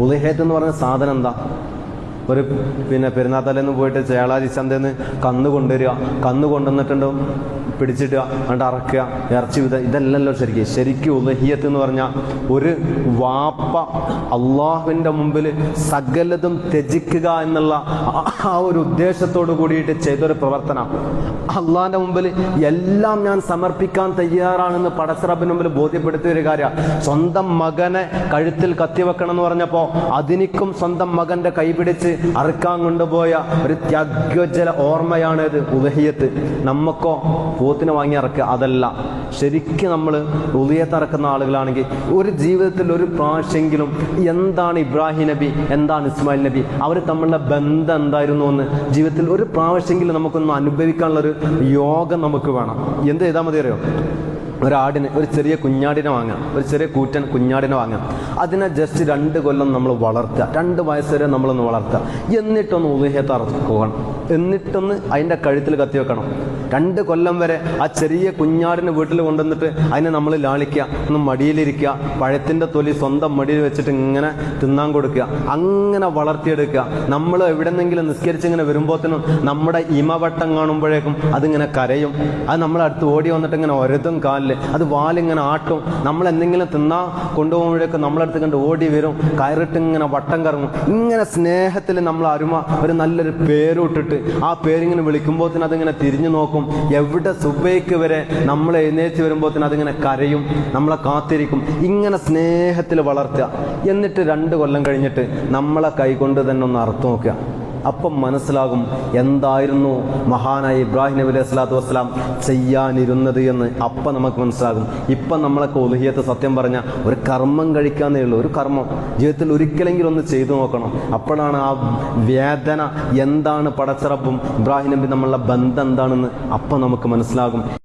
ഉളുഹിയത്ത് എന്ന് പറഞ്ഞ സാധനം എന്താ? ഒരു പെരുന്നാത്തലേന്ന് പോയിട്ട് ചേളാരി ചന്തേന്ന് കന്ന് കൊണ്ടുവരിക, കന്ന് കൊണ്ടുവന്നിട്ടുണ്ടോ പിടിച്ചിട്ടുക, എന്നിട്ട് അറക്കുക, ഇറച്ചി ഇതല്ലല്ലോ ശരിക്കും ഉളുഹിയത്ത് എന്ന് പറഞ്ഞാൽ ഒരു വാപ്പ അള്ളാഹുവിൻ്റെ മുമ്പിൽ സകലതും ത്യജിക്കുക എന്നുള്ള ആ ഒരു ഉദ്ദേശത്തോട് കൂടിയിട്ട് ചെയ്തൊരു പ്രവർത്തനം. അള്ളാഹിൻ്റെ മുമ്പിൽ എല്ലാം ഞാൻ സമർപ്പിക്കാൻ തയ്യാറാണെന്ന് പടച്ചറബിന് മുമ്പിൽ ബോധ്യപ്പെടുത്തിയ ഒരു കാര്യമാണ്. സ്വന്തം മകനെ കഴുത്തിൽ കത്തിവെക്കണം എന്ന് പറഞ്ഞപ്പോൾ അതിനിക്കും സ്വന്തം മകൻ്റെ കൈപിടിച്ച് അറുക്കാൻ കൊണ്ടുപോയ ഒരു ത്യാഗോജ്ജല ഓർമ്മയാണ് ഇത് ഉളുഹിയത്ത്. നമുക്കോ പോത്തിനെ വാങ്ങി അറക്കുക അതല്ല. ശരിക്കും നമ്മൾ ഉളുഹിയത്ത് അറക്കുന്ന ആളുകളാണെങ്കിൽ ഒരു ജീവിതത്തിൽ ഒരു പ്രാവശ്യമെങ്കിലും എന്താണ് ഇബ്രാഹിം നബി, എന്താണ് ഇസ്മായിൽ നബി, അവർ തമ്മിലുള്ള ബന്ധം എന്തായിരുന്നു എന്ന് ജീവിതത്തിൽ ഒരു പ്രാവശ്യമെങ്കിലും നമുക്കൊന്ന് അനുഭവിക്കാനുള്ളൊരു യോഗം നമുക്ക് വേണം. എന്ത് ചെയ്താൽ മതി അറിയോ? ഒരാടിന്, ഒരു ചെറിയ കുഞ്ഞാടിനെ വാങ്ങാം, ഒരു ചെറിയ കൂറ്റൻ കുഞ്ഞാടിനെ വാങ്ങാം. അതിനെ ജസ്റ്റ് 2 കൊല്ലം നമ്മൾ വളർത്തുക, 2 വയസ്സ് വരെ നമ്മളൊന്ന് വളർത്തുക. എന്നിട്ടൊന്ന് ഉളുഹിയത്ത് അറക്കണം, എന്നിട്ടൊന്ന് അതിൻ്റെ കഴുത്തിൽ കത്തി വെക്കണം. 2 കൊല്ലം വരെ ആ ചെറിയ കുഞ്ഞാടിന് വീട്ടിൽ കൊണ്ടുവന്നിട്ട് അതിനെ നമ്മൾ ലാളിക്കുക, ഒന്ന് മടിയിലിരിക്കുക, പഴത്തിൻ്റെ തൊലി സ്വന്തം മടിയിൽ വെച്ചിട്ട് ഇങ്ങനെ തിന്നാൻ കൊടുക്കുക, അങ്ങനെ വളർത്തിയെടുക്കുക. നമ്മൾ എവിടെന്നെങ്കിലും നിസ്കരിച്ചിങ്ങനെ വരുമ്പോഴത്തേനും നമ്മുടെ ഇമവട്ടം കാണുമ്പോഴേക്കും അതിങ്ങനെ കരയും. അത് നമ്മളടുത്ത് ഓടി വന്നിട്ട് ഇങ്ങനെ ഒരതും കാലിൽ, അത് വാലിങ്ങനെ ആട്ടും. നമ്മൾ എന്തെങ്കിലും തിന്നാൻ കൊണ്ടുപോകുമ്പോഴേക്കും നമ്മളടുത്ത് കണ്ട് ഓടി വരും, കയറിട്ട് ഇങ്ങനെ വട്ടം കറങ്ങും. ഇങ്ങനെ സ്നേഹത്തിൽ നമ്മൾ അരുമ ഒരു നല്ലൊരു പേരിട്ടിട്ട് ആ പേരിങ്ങനെ വിളിക്കുമ്പോഴത്തേന് അതിങ്ങനെ തിരിഞ്ഞു നോക്കും. എവിടെ സുബൈക്ക് വരെ നമ്മൾ എഴുന്നേറ്റ് വരുമ്പോഴത്തേന് അതിങ്ങനെ കരയും, നമ്മളെ കാത്തിരിക്കും. ഇങ്ങനെ സ്നേഹത്തിൽ വളർത്തുക. എന്നിട്ട് 2 കൊല്ലം കഴിഞ്ഞിട്ട് നമ്മളെ കൈകൊണ്ട് തന്നെ ഒന്ന് അറുത്തു നോക്കുക. അപ്പം മനസ്സിലാകും എന്തായിരുന്നു മഹാനായ ഇബ്രാഹിം നബി അലൈഹി സ്വലാത്തു വസ്സലാം ചെയ്യാനിരുന്നത് എന്ന്. അപ്പം നമുക്ക് മനസ്സിലാകും. ഇപ്പം നമ്മളൊക്കെ ഉളുഹിയത്ത് സത്യം പറഞ്ഞാൽ ഒരു കർമ്മം കഴിക്കാന്നേ ഉള്ളൂ. ഒരു കർമ്മം ജീവിതത്തിൽ ഒരിക്കലെങ്കിലും ഒന്ന് ചെയ്തു നോക്കണം. അപ്പോഴാണ് ആ വേദന എന്താണ്, പടച്ചറപ്പും ഇബ്രാഹിം നബി നമ്മളുടെ ബന്ധം എന്താണെന്ന് അപ്പം നമുക്ക് മനസ്സിലാകും.